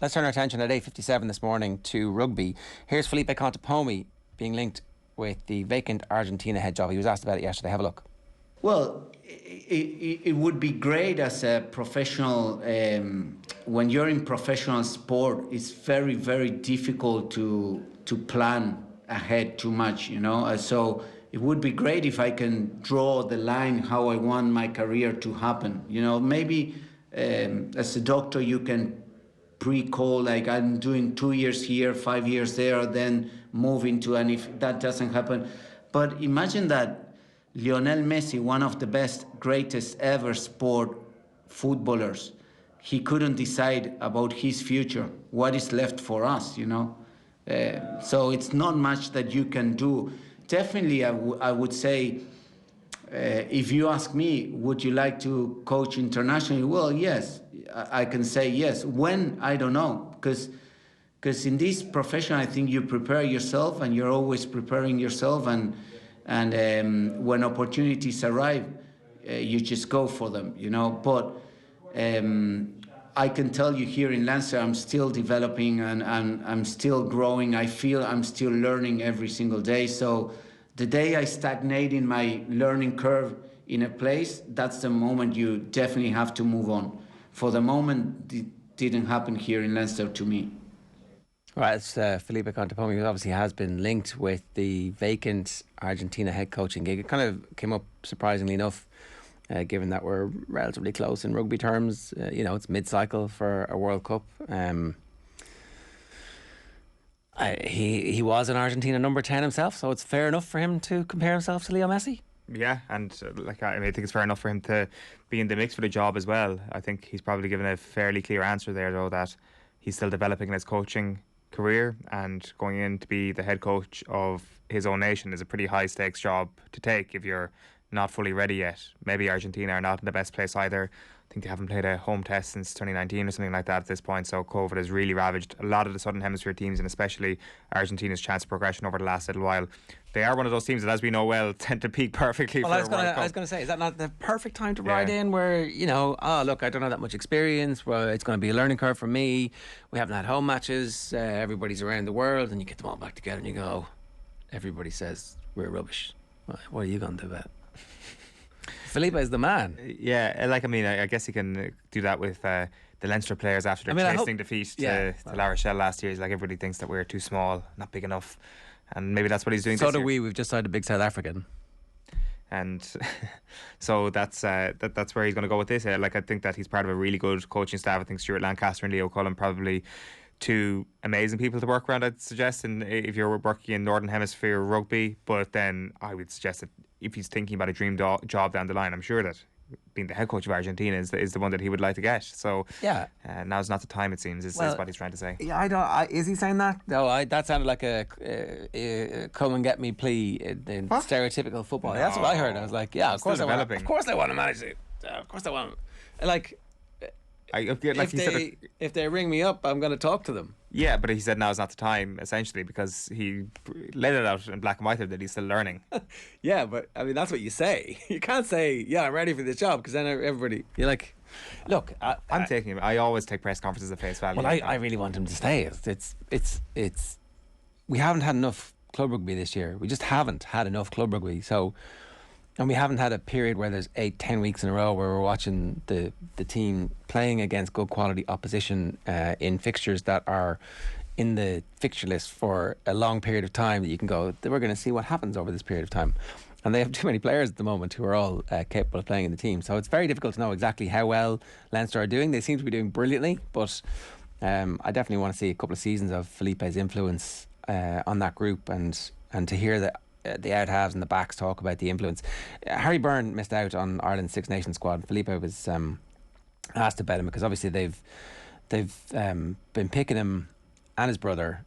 Let's turn our attention at 8:57 this morning to rugby. Here's Felipe Contepomi being linked with the vacant Argentina head job. He was asked about it yesterday. Have a look. Well, it would be great as a professional. When you're in professional sport, it's very, very difficult to plan ahead too much, you know. So it would be great if I can draw the line how I want my career to happen. You know, maybe as a doctor you can pre-call, like I'm doing 2 years here, 5 years there, then move into, and if that doesn't happen. But imagine that Lionel Messi, one of the best, greatest ever sport footballers, he couldn't decide about his future, what is left for us, you know. So it's not much that you can do. Definitely, I would say, if you ask me, would you like to coach internationally? Well, yes, I can say yes. When? I don't know, because in this profession, I think you prepare yourself, and you're always preparing yourself, and when opportunities arrive, you just go for them, you know. But I can tell you here in Leinster, I'm still developing, and I'm still growing. I feel I'm still learning every single day. So the day I stagnate in my learning curve in a place, that's the moment you definitely have to move on. For the moment, it didn't happen here in Leinster to me. Right, it's Felipe Contepomi, who obviously has been linked with the vacant Argentina head coaching gig. It kind of came up surprisingly enough, given that we're relatively close in rugby terms. You know, it's mid-cycle for a World Cup. He was an Argentina number 10 himself, so it's fair enough for him to compare himself to Leo Messi. Yeah, and I think it's fair enough for him to be in the mix for the job as well. I think he's probably given a fairly clear answer there, though, that he's still developing in his coaching career, and going in to be the head coach of his own nation is a pretty high stakes job to take if you're not fully ready yet. Maybe Argentina are not in the best place either. I think they haven't played a home test since 2019 or something like that at this point, so COVID has really ravaged a lot of the Southern Hemisphere teams, and especially Argentina's chance of progression over the last little while. They are one of those teams that, as we know well, tend to peak perfectly for a World Cup. I was going to say, is that not the perfect time to ride in where, you know, look, I don't have that much experience, well, it's going to be a learning curve for me, we haven't had home matches, everybody's around the world, and you get them all back together and you go, everybody says we're rubbish. What are you going to do about it? Felipe is the man. Yeah, I guess he can do that with the Leinster players after their tasting defeat to La Rochelle last year. He's like, everybody thinks that we're too small, not big enough, and maybe that's what he's doing. So this do year. we've just signed a big South African, and so that's where he's going to go with this. I think that he's part of a really good coaching staff. I think Stuart Lancaster and Leo Cullen probably two amazing people to work around, I'd suggest, and if you're working in Northern Hemisphere rugby. But then I would suggest that if he's thinking about a dream job down the line, I'm sure that being the head coach of Argentina is the one that he would like to get. So yeah, now's not the time, it seems, is what he's trying to say. Yeah, is he saying that? No, that sounded like a come and get me plea in stereotypical football. No. That's what I heard. I was like, yeah, of course they want to manage it. Of course they want to. Like, if they ring me up, I'm going to talk to them. Yeah, but he said now is not the time, essentially, because he laid it out in black and white that he's still learning. Yeah, but I mean, that's what you say. You can't say, yeah, I'm ready for this job, because then everybody, you're like, look, I'm taking him. I always take press conferences at face value. Well, I really want him to stay. It's we haven't had enough club rugby this year. We just haven't had enough club rugby. So, and we haven't had a period where there's 8-10 weeks in a row where we're watching the team playing against good quality opposition in fixtures that are in the fixture list for a long period of time, that you can go, we're going to see what happens over this period of time. And they have too many players at the moment who are all capable of playing in the team. So it's very difficult to know exactly how well Leinster are doing. They seem to be doing brilliantly, but I definitely want to see a couple of seasons of Felipe's influence on that group, and to hear that the out halves and the backs talk about the influence. Harry Byrne missed out on Ireland's Six Nations squad. Felipe was asked about him because obviously they've been picking him and his brother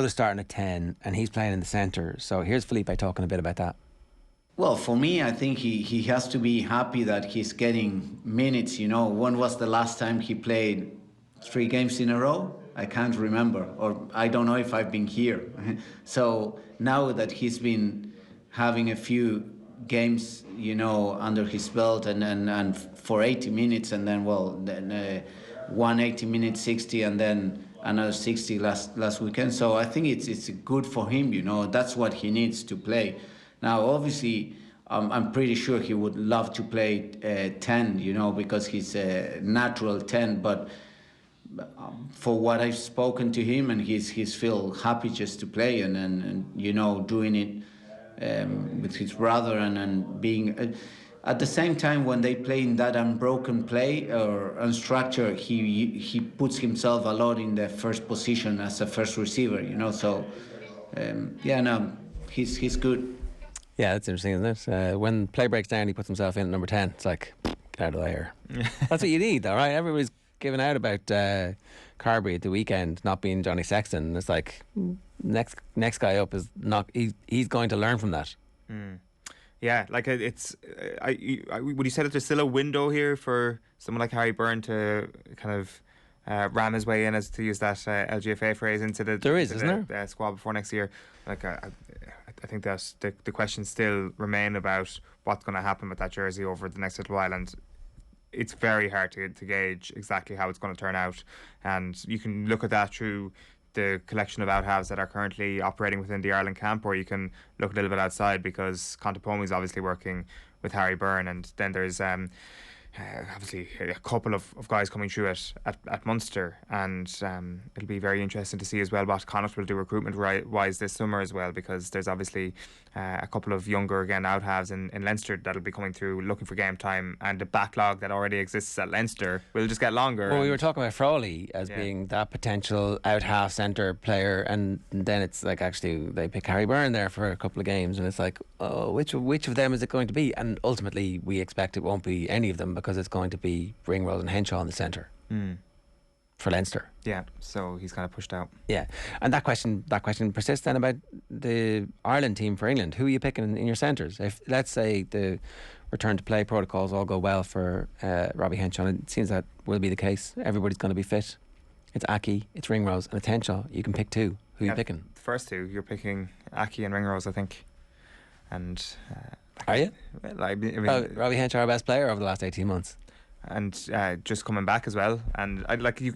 starting at 10 and he's playing in the centre. So here's Felipe talking a bit about that. Well, for me, I think he has to be happy that he's getting minutes. You know, when was the last time he played 3 games in a row? I can't remember, or I don't know if I've been here. So now that he's been having a few games, you know, under his belt and for 80 minutes, and then one 80-minute 60 and then another 60 last weekend. So I think it's good for him, you know. That's what he needs to play. Now, obviously, I'm pretty sure he would love to play 10, you know, because he's a natural 10. But for what I've spoken to him, and he's feel happy just to play and you know, doing it with his brother and being. At the same time, when they play in that unbroken play or unstructured, he puts himself a lot in the first position as a first receiver, you know. So, he's good. Yeah, that's interesting, isn't it? When play breaks down, he puts himself in at number 10. It's like, get out of the way here. That's what you need, though, right? Everybody's giving out about Carberry at the weekend not being Johnny Sexton. It's like, next guy up is not. He's going to learn from that. Yeah, like it's. Would you say that there's still a window here for someone like Harry Byrne to kind of ram his way in, as to use that LGFA phrase, into the squad before next year? Like I think that the questions still remain about what's going to happen with that jersey over the next little while, and it's very hard to gauge exactly how it's going to turn out. And you can look at that through the collection of out-halves that are currently operating within the Ireland camp, or you can look a little bit outside, because Contepomi is obviously working with Harry Byrne, and then there's obviously a couple of guys coming through at Munster, and it'll be very interesting to see as well what Connacht will do recruitment wise this summer as well, because there's obviously a couple of younger again out halves in Leinster that'll be coming through looking for game time, and the backlog that already exists at Leinster will just get longer. Well, we were talking about Frawley as being that potential out half centre player, and then it's like actually they pick Harry Byrne there for a couple of games, and it's like, oh, which of them is it going to be? And ultimately we expect it won't be any of them, because it's going to be Ringrose and Henshaw in the centre for Leinster. Yeah, so he's kind of pushed out. Yeah, and that question persists then about the Ireland team for England. Who are you picking in your centres? If, let's say, the return to play protocols all go well for Robbie Henshaw, and it seems that will be the case. Everybody's going to be fit. It's Aki, it's Ringrose, and it's Henshaw. You can pick two. Who are you picking? The first two, you're picking Aki and Ringrose, I think. And are you? Well, I mean, Robbie Henshaw, our best player over the last 18 months. And just coming back as well. And I'd like you,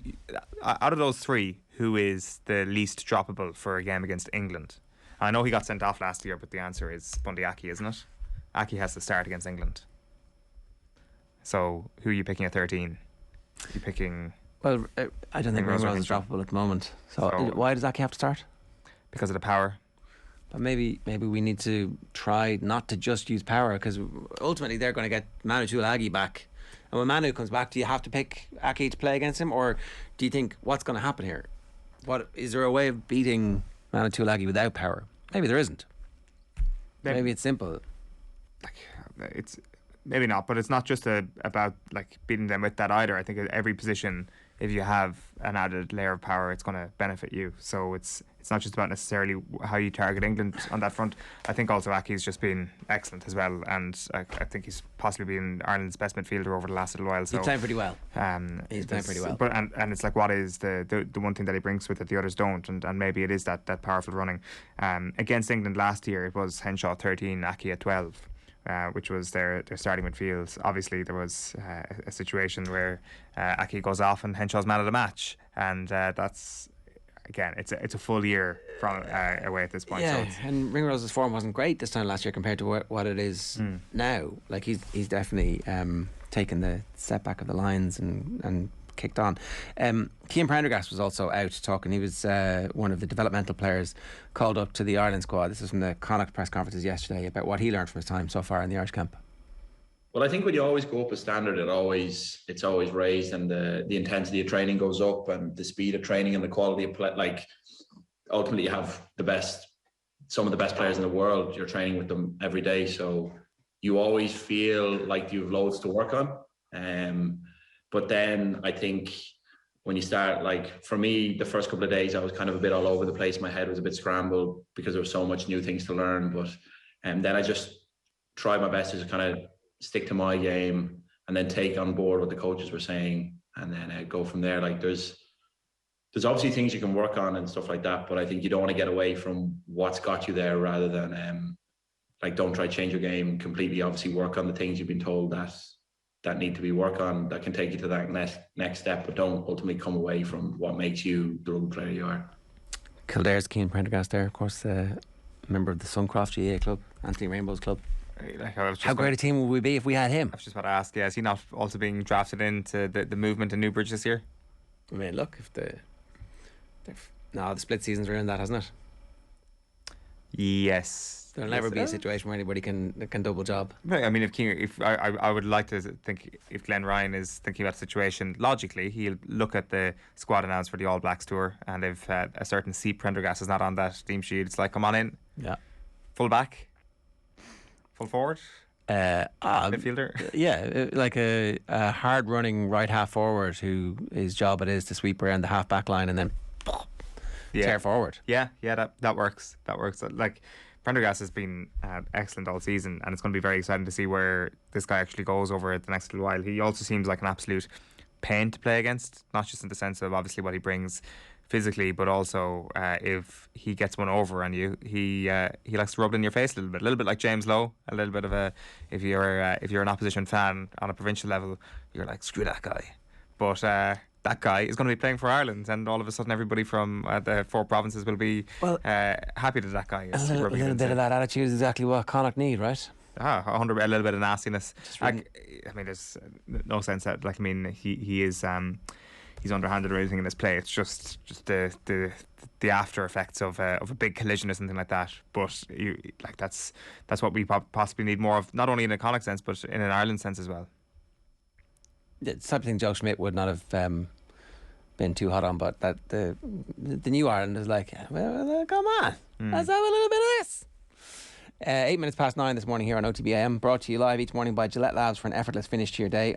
out of those three, who is the least droppable for a game against England? I know he got sent off last year, but the answer is Bundy Aki, isn't it? Aki has to start against England. So who are you picking at 13? You picking? Well, I don't think Ringrose is droppable at the moment. So why does Aki have to start? Because of the power. But maybe we need to try not to just use power, because ultimately they're going to get Manu Tuilagi back. And when Manu comes back, do you have to pick Aki to play against him, or do you think what's going to happen here? What is there a way of beating Manu Tuilagi without power? Maybe there isn't. Maybe it's simple. Like it's maybe not, but it's not just about like beating them with that either. I think at every position, if you have an added layer of power, it's going to benefit you. So it's not just about necessarily how you target England on that front. I think also Aki's just been excellent as well, and I think he's possibly been Ireland's best midfielder over the last little while. So he's playing pretty well. He's playing pretty well. But and it's like, what is the one thing that he brings with it the others don't, and maybe it is that powerful running. Against England last year, it was Henshaw 13, Aki at 12. Which was their starting midfield. Obviously, there was a situation where Aki goes off and Henshaw's man of the match, and that's again, it's a full year from away at this point. Yeah, so and Ringrose's form wasn't great this time last year compared to what it is now. Like he's definitely taken the setback of the lines and kicked on. Cian Prendergast was also out talking. He was one of the developmental players called up to the Ireland squad. This was from the Connacht press conferences yesterday about what he learned from his time so far in the Irish camp. Well, I think when you always go up a standard, it's always raised, and the intensity of training goes up, and the speed of training and the quality of play. Like ultimately, you have some of the best players in the world. You're training with them every day, so you always feel like you have loads to work on. But then I think when you start, like for me, the first couple of days, I was kind of a bit all over the place. My head was a bit scrambled because there was so much new things to learn. But then I just tried my best to kind of stick to my game and then take on board what the coaches were saying, and then go from there. Like there's obviously things you can work on and stuff like that, but I think you don't want to get away from what's got you there, rather than like don't try to change your game completely. Obviously work on the things you've been told that that need to be worked on that can take you to that next step, but don't ultimately come away from what makes you the rugby player you are. Kildare's Cian Prendergast there, of course, member of the Suncroft GA club, Anthony Rainbow's club. How great a team would we be if we had him? I was just about to ask, is he not also being drafted into the movement in Newbridge this year? I mean, look, if the split seasons are in that, hasn't it? Yes. There'll never be a situation where anybody can double job. I mean, if I would like to think if Glenn Ryan is thinking about the situation logically, he'll look at the squad announced for the All Blacks tour, and if a certain C. Prendergast is not on that team sheet, it's like, come on in. Yeah. Full back. Full forward. Midfielder. Yeah, like a hard running right half forward who his job it is to sweep around the half back line and then tear forward. Yeah, that works. Like, Prendergast has been excellent all season, and it's going to be very exciting to see where this guy actually goes over the next little while. He also seems like an absolute pain to play against, not just in the sense of obviously what he brings physically, but also if he gets one over on you, he likes to rub it in your face a little bit like James Lowe. A little bit of a if you're an opposition fan on a provincial level, you're like, screw that guy. But that guy is going to be playing for Ireland, and all of a sudden everybody from the 4 provinces will be happy that guy is. A little bit of that attitude is exactly what Connacht need, right? A little bit of nastiness. I mean, there's no sense that, like, I mean, he is he's underhanded or anything in his play. It's just the after effects of a big collision or something like that. But that's what we possibly need more of, not only in a Connacht sense but in an Ireland sense as well. It's something Joe Schmidt would not have been too hot on, but that the new Ireland is like, well, come on, let's have a little bit of this. 8 minutes past 9 this morning here on OTB AM, brought to you live each morning by Gillette Labs for an effortless finish to your day.